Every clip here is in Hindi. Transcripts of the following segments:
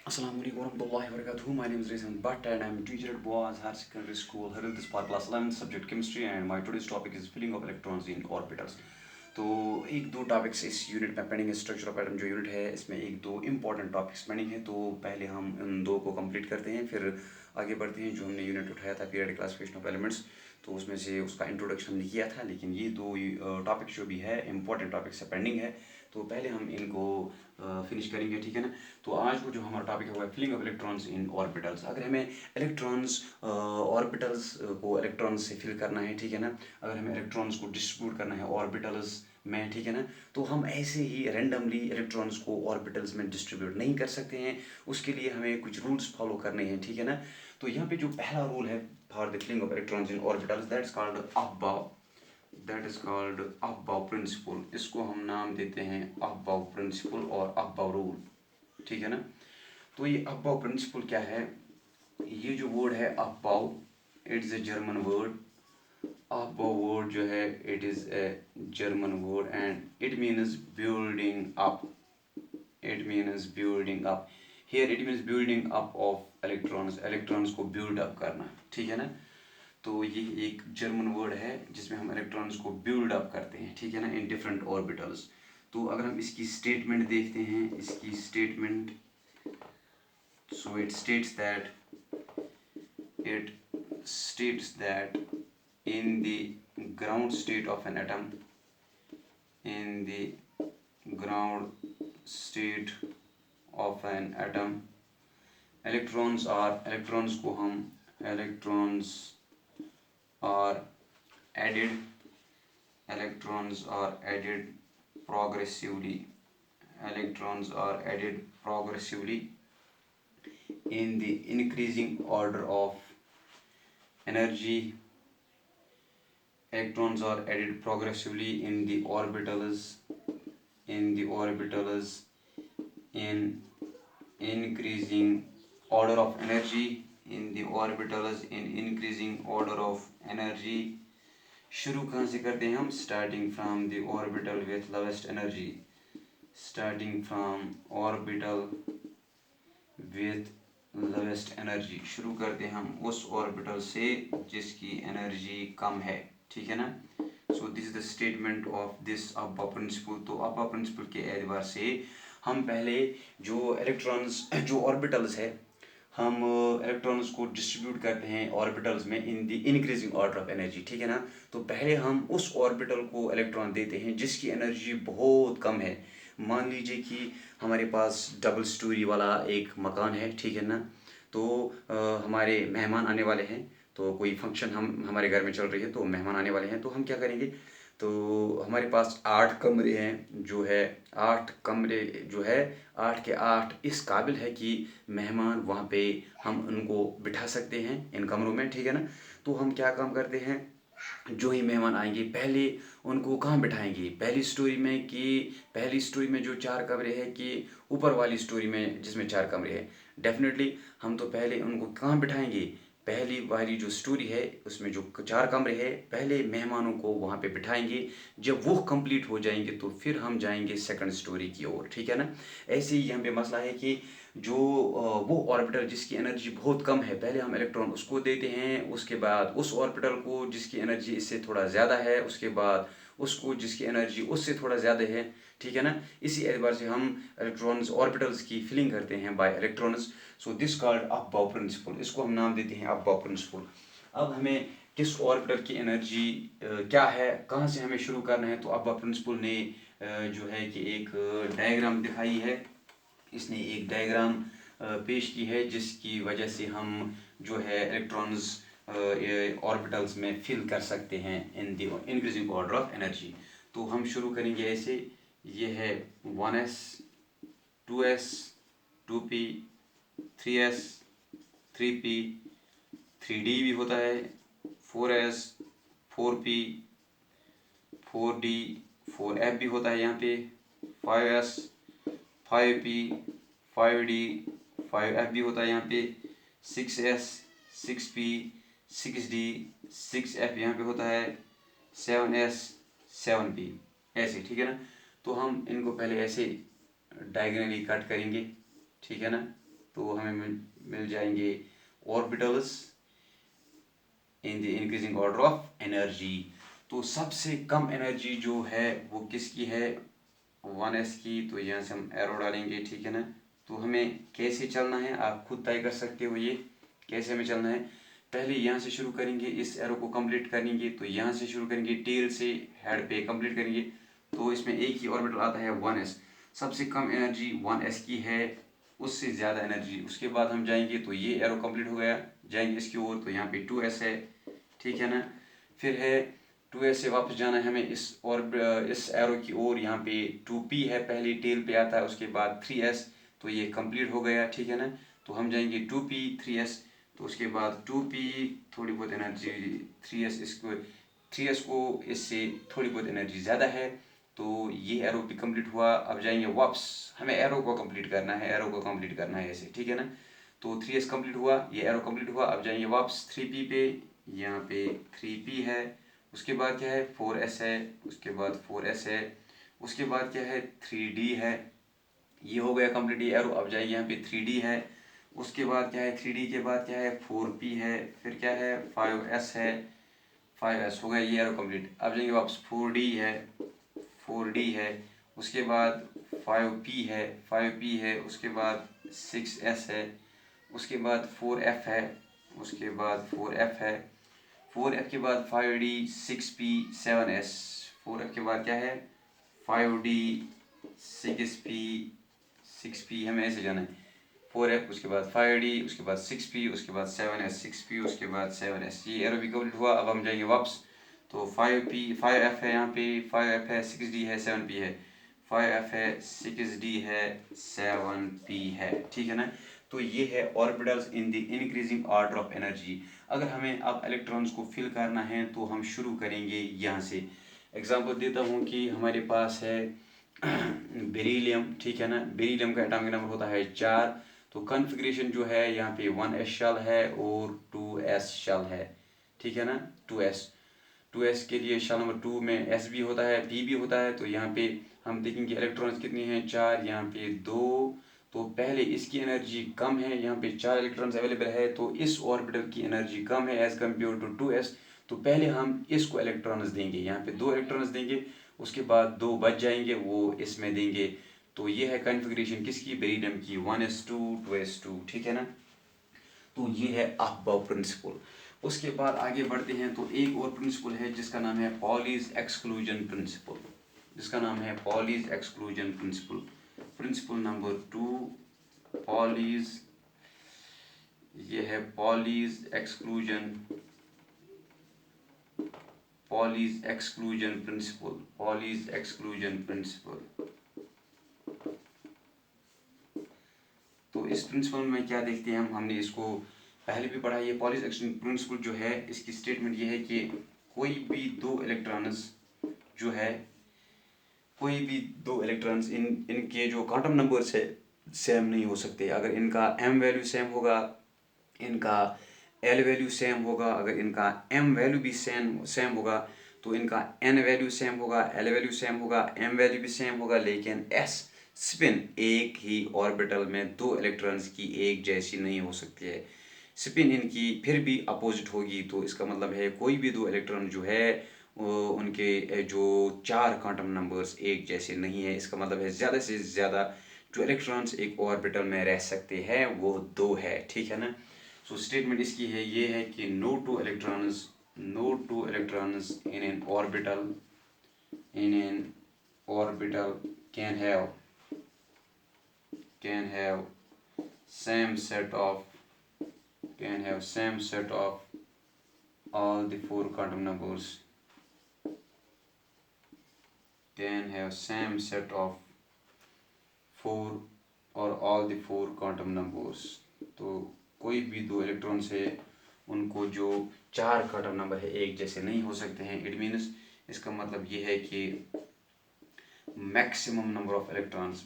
Assalamualaikum warahmatullahi wabarakatuh. My name is Rizwan Bhatt and I am a teacher at Boaz Higher Secondary School, Harildas Park, class 11, subject chemistry, and my today's topic is filling of electrons in orbitals. तो एक दो टॉपिक्स इस यूनिट में पेंडिंग है। स्ट्रक्चर ऑफ एटम जो यूनिट है इसमें एक दो इम्पॉर्टेंट टॉपिक्स पेंडिंग है, तो पहले हम उन दो को कंप्लीट करते हैं, फिर आगे बढ़ते हैं। जो हमने यूनिट उठाया था पीरियडिक क्लासिफिकेशन ऑफ एलिमेंट्स, तो उसमें से उसका इंट्रोडक्शन हमने किया था, लेकिन ये दो टॉपिक जो भी है इम्पॉर्टेंट टॉपिक्स है, पेंडिंग है, तो पहले हम इनको फिनिश करेंगे, ठीक है ना। तो आज को जो हमारा टॉपिक है वो है filling of electrons in orbitals. अगर हमें इलेक्ट्रॉन्स ऑर्बिटल्स को इलेक्ट्रॉन्स से फिल करना है, ठीक है ना, अगर हमें इलेक्ट्रॉन्स को डिस्ट्रीब्यूट करना है ऑर्बिटल्स में, ठीक है ना, तो हम ऐसे ही रैंडमली इलेक्ट्रॉन्स को ऑर्बिटल्स में डिस्ट्रीब्यूट नहीं कर सकते हैं। उसके लिए हमें कुछ रूल्स फॉलो करने हैं, ठीक है ना। तो यहाँ पे जो पहला रूल है for the filling of electrons in orbitals, that is called aufbau principle. इसको हम नाम देते हैं अफबाउ प्रिंसिपल और अफबाउ रूल, ठीक है ना। तो ये अफबाउ प्रिंसिपल क्या है? ये जो वर्ड है aufbau, it's a German word. Aufbau word जो है it is a German word and it means building up. It means building up. Here it means building up of electrons, electrons को बिल्ड अप करना, ठीक है ना। तो ये एक जर्मन वर्ड है जिसमें हम इलेक्ट्रॉन्स को बिल्ड अप करते हैं, ठीक है ना, इन डिफरेंट ऑर्बिटल्स। तो अगर हम इसकी स्टेटमेंट देखते हैं, इसकी statement, so it states that in the ground state of an atom, in the ground state of an atom, electrons को हम electrons are added, electrons are added progressively, electrons are added progressively in the increasing order of energy. Electrons are added progressively in the orbitals, in increasing order of energy, in the orbitals in increasing order of energy. शुरू कहाँ से करते हैं हम? Starting from the orbital with lowest energy, starting from orbital with lowest energy. शुरू करते हैं हम उस ऑर्बिटल से जिसकी एनर्जी कम है, ठीक है ना। So this is the statement of this अब्बा प्रिंसिपल। तो अब्बा प्रिंसिपल के एतबार से हम पहले जो इलेक्ट्रॉन्स, जो ऑर्बिटल्स है, हम इलेक्ट्रॉन्स को डिस्ट्रीब्यूट करते हैं ऑर्बिटल्स में in the increasing order of energy, ठीक है ना। तो पहले हम उस ऑर्बिटल को इलेक्ट्रॉन देते हैं जिसकी एनर्जी बहुत कम है। मान लीजिए कि हमारे पास डबल स्टोरी वाला एक मकान है, ठीक है ना। तो हमारे मेहमान आने वाले हैं, तो कोई फंक्शन हम हमारे घर में चल रही है, तो मेहमान आने वाले हैं, तो हम क्या करेंगे? तो हमारे पास 8 कमरे हैं, जो है 8 कमरे जो है 8 के 8 इस काबिल है कि मेहमान वहाँ पे हम उनको बिठा सकते हैं इन कमरों में, ठीक है ना। तो हम क्या काम करते हैं, जो ही मेहमान आएंगे पहले उनको कहाँ बिठाएंगे? पहली स्टोरी में, कि पहली स्टोरी में जो 4 कमरे हैं, कि ऊपर वाली स्टोरी में जिसमें 4 कमरे हैं? डेफिनेटली हम तो पहले उनको कहाँ बिठाएंगे? पहली वाली जो स्टोरी है उसमें जो 4 कमरे हैं, पहले मेहमानों को वहाँ पे बिठाएंगे। जब वो कंप्लीट हो जाएंगे तो फिर हम जाएंगे सेकंड स्टोरी की ओर, ठीक है ना। ऐसे ही यहाँ पे मसला है कि जो वो ऑर्बिटल जिसकी एनर्जी बहुत कम है, पहले हम इलेक्ट्रॉन उसको देते हैं, उसके बाद उस ऑर्बिटल को जिसकी एनर्जी इससे थोड़ा ज़्यादा है, उसके बाद उसको जिसकी एनर्जी उससे थोड़ा ज़्यादा है, ठीक है ना। इसी एतबार से हम इलेक्ट्रॉन्स ऑर्बिटल्स की फिलिंग करते हैं by electrons. So this called aufbau principle, इसको हम नाम देते हैं अफबाउ प्रिंसिपल। अब हमें किस ऑर्बिटल की एनर्जी क्या है, कहाँ से हमें शुरू करना है, तो अफबाउ प्रिंसिपल ने जो है कि एक डायग्राम दिखाई है, इसने एक डायग्राम पेश की है जिसकी वजह से हम जो है इलेक्ट्रॉन्स ऑर्बिटल्स में फिल कर सकते हैं in the increasing order of energy. तो हम शुरू करेंगे ऐसे। ये है 1s, 2s, 2p, 3s, 3p, 3d भी होता है, 4s, 4p, 4d, 4f भी होता है यहाँ पे, 5s, 5p, 5d, 5f भी होता है यहाँ पे, 6s, 6p, 6d, 6f यहाँ पे होता है, 7s, 7p, ऐसे, ठीक है ना। तो हम इनको पहले ऐसे डायगोनली कट करेंगे, ठीक है ना। तो हमें मिल जाएंगे orbitals in the increasing order of energy. तो सबसे कम एनर्जी जो है वो किसकी है, 1s की। तो यहाँ से हम एरो डालेंगे, ठीक है ना। तो हमें कैसे चलना है आप खुद तय कर सकते हो, ये कैसे हमें चलना है। पहले यहाँ से शुरू करेंगे, इस एरो को कंप्लीट करेंगे। तो यहाँ से शुरू करेंगे, टेल से हेड पे कंप्लीट करेंगे। तो इसमें एक ही ऑर्बिटल आता है 1s। सबसे कम एनर्जी 1s की है, उससे ज़्यादा एनर्जी। उसके बाद हम जाएंगे, तो ये एरो कंप्लीट हो गया, जाएंगे इसकी ओर। तो यहाँ पे 2s है, ठीक है ना। फिर है 2s से वापस जाना है हमें इस और इस एरो की ओर। यहाँ पे 2p है, पहले टेल पे आता है, उसके बाद 3s। तो ये कंप्लीट हो गया, ठीक है ना। तो हम जाएंगे 2p 3s। तो उसके बाद 2p थोड़ी बहुत एनर्जी 3s, इसको 3s को इससे थोड़ी बहुत एनर्जी ज़्यादा है। तो ये एरो भी कंप्लीट हुआ। अब जाएंगे वापस, हमें एरो को कंप्लीट करना है, एरो को कंप्लीट करना है ऐसे, ठीक है ना। तो 3s कंप्लीट हुआ, ये एरो कंप्लीट हुआ। अब जाएंगे वापस 3p पे, यहाँ पे 3p है। उसके बाद क्या है, 4s है। उसके बाद 4s है। उसके बाद क्या है, 3d है। ये हो गया कंप्लीट ये एरो। अब जाएंगे यहाँ पे 3d है। उसके बाद क्या है, 3d के बाद क्या है, 4p है। फिर क्या है, 5s है। 5s हो गया ये एरो कंप्लीट। अब जाएंगे वापस 4d है, 4d है। उसके बाद 5p है, 5p है। उसके बाद 6s है। उसके बाद 4f है। उसके बाद 4f है। 4f के बाद 5d 6p 7s। 4f के बाद क्या है, 5d 6p 6p, हमें ऐसे जाना है। 4f, उसके बाद 5d, उसके बाद 6p, उसके बाद 7s, 6p, उसके बाद 7s। ये एरो भी कंप्लीट हुआ। अब हम जाएंगे वापस। तो 5f है यहाँ पे, 5f है, 6d है, 7p है। 5f है, 6d है, 7p है, ठीक है ना। तो ये है orbitals in the increasing order of energy. अगर हमें अब इलेक्ट्रॉन्स को फिल करना है तो हम शुरू करेंगे यहाँ से। एग्जांपल देता हूँ कि हमारे पास है बेरिलियम, ठीक है ना। बेरिलियम का एटॉमिक नंबर होता है 4। तो कॉन्फ़िगरेशन जो है यहाँ पे 1s शेल है और 2s शेल है, ठीक है ना। 2s 2s के लिए शेल नंबर 2 में s भी होता है, p भी होता है। तो यहाँ पे हम देखेंगे इलेक्ट्रॉन्स कितने हैं, 4, यहाँ पे 2। तो पहले इसकी एनर्जी कम है, यहाँ पे 4 इलेक्ट्रॉन्स अवेलेबल है। तो इस ऑर्बिटल की एनर्जी कम है एज कम्पेयर टू 2s। तो पहले हम इसको इलेक्ट्रॉन्स देंगे, यहाँ पे 2 इलेक्ट्रॉन्स देंगे। उसके बाद 2 बच जाएंगे, वो इसमें देंगे। तो ये है कॉन्फ़िगरेशन किसकी, बेरिलियम की, 1s2 2s2, ठीक है ना। तो ये है अहबाउ प्रिंसिपल। उसके बाद आगे बढ़ते हैं। तो एक और प्रिंसिपल है जिसका नाम है पॉलीज एक्सक्लूजन प्रिंसिपल, जिसका नाम है Pauli's exclusion principle. Principle number 2 Pauli's, ये है Pauli's exclusion, Pauli's exclusion principle, Pauli's exclusion principle. तो इस प्रिंसिपल में क्या देखते हैं हमने इसको पहले भी पढ़ा। ये पॉलीज एक्सक्लूजन प्रिंसिपल जो है, इसकी स्टेटमेंट ये है कि कोई भी दो इलेक्ट्रॉन्स जो है, कोई भी दो इलेक्ट्रॉन्स इनके जो क्वांटम नंबर्स है सेम नहीं हो सकते। अगर इनका m वैल्यू सेम होगा, इनका l वैल्यू सेम होगा, अगर इनका m वैल्यू भी सेम होगा, तो इनका n वैल्यू सेम होगा, l वैल्यू सेम होगा, m वैल्यू भी सेम होगा। लेकिन s स्पिन एक ही ऑर्बिटल में दो इलेक्ट्रॉन्स की एक जैसी नहीं हो सकती है, स्पिन इनकी फिर भी अपोजिट होगी। तो इसका मतलब है कोई भी दो इलेक्ट्रॉन जो है उनके जो 4 क्वांटम नंबर्स एक जैसे नहीं है। इसका मतलब है ज़्यादा से ज़्यादा जो इलेक्ट्रॉन्स एक ऑर्बिटल में रह सकते हैं वो 2 है, ठीक है ना। सो स्टेटमेंट इसकी है, ये है कि no two electrons in an orbital can have same set of all the four quantum numbers, can have same set of four और all the four quantum numbers। तो कोई भी दो इलेक्ट्रॉन्स है उनको जो 4 क्वांटम नंबर है एक जैसे नहीं हो सकते हैं। इट मीन्स, इसका मतलब ये है कि maximum number of electrons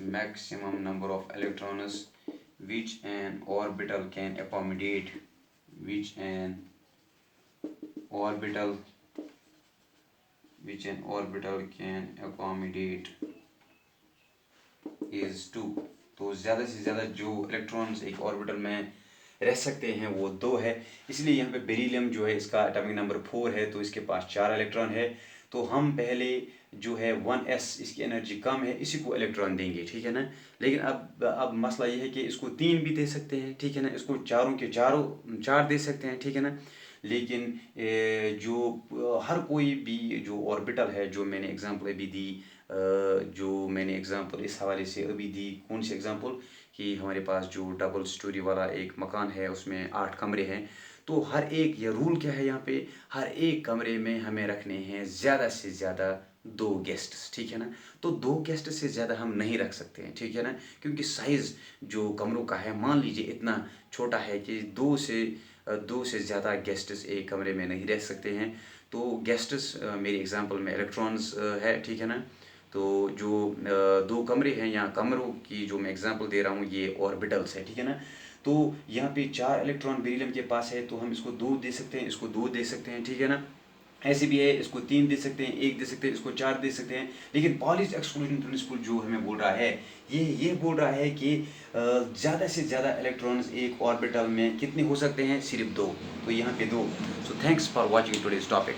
which an orbital can accommodate, which an orbital can accommodate is 2। तो तो ज़्यादा से ज़्यादा जो इलेक्ट्रॉन्स एक ऑर्बिटल में रह सकते हैं वो 2 है। इसलिए यहाँ पे बेरिलियम जो है इसका एटॉमिक नंबर 4 है, तो इसके पास 4 इलेक्ट्रॉन है। तो हम पहले जो है 1s, इसकी एनर्जी कम है, इसी को इलेक्ट्रॉन देंगे, ठीक है ना। लेकिन अब मसला ये है कि इसको 3 भी दे सकते हैं, ठीक है ना, इसको चारों के चारों 4 दे सकते हैं, ठीक है ना। लेकिन हर कोई भी जो ऑर्बिटल है, जो मैंने एग्जांपल अभी दी, जो मैंने एग्जांपल इस हवाले से अभी दी, कौन सी एग्जांपल, कि हमारे पास जो डबल स्टोरी वाला एक मकान है उसमें 8 कमरे हैं। तो हर एक, ये रूल क्या है यहाँ पे, हर एक कमरे में हमें रखने हैं ज़्यादा से ज़्यादा 2 गेस्ट्स, ठीक है ना। तो 2 गेस्ट से ज़्यादा हम नहीं रख सकते हैं, ठीक है ना, क्योंकि साइज़ जो कमरों का है, मान लीजिए इतना छोटा है कि 2 से ज़्यादा गेस्ट्स एक कमरे में नहीं रह सकते हैं। तो गेस्ट्स मेरी एग्जांपल में इलेक्ट्रॉन्स है, ठीक है ना। तो जो 2 कमरे हैं या कमरों की जो मैं एग्जांपल दे रहा हूँ, ये ऑर्बिटल्स है, ठीक है ना। तो यहाँ पे 4 इलेक्ट्रॉन बेरिलियम के पास है, तो हम इसको 2 दे सकते हैं, इसको 2 दे सकते हैं, ठीक है ना। ऐसे भी है, इसको 3 दे सकते हैं, 1 दे सकते हैं, इसको 4 दे सकते हैं। लेकिन पॉलीज एक्सक्लूजन प्रिंसिपल जो हमें बोल रहा है, ये बोल रहा है कि ज़्यादा से ज़्यादा इलेक्ट्रॉन्स एक ऑर्बिटल में कितने हो सकते हैं, सिर्फ 2। तो यहाँ पे 2। So thanks for watching today's topic.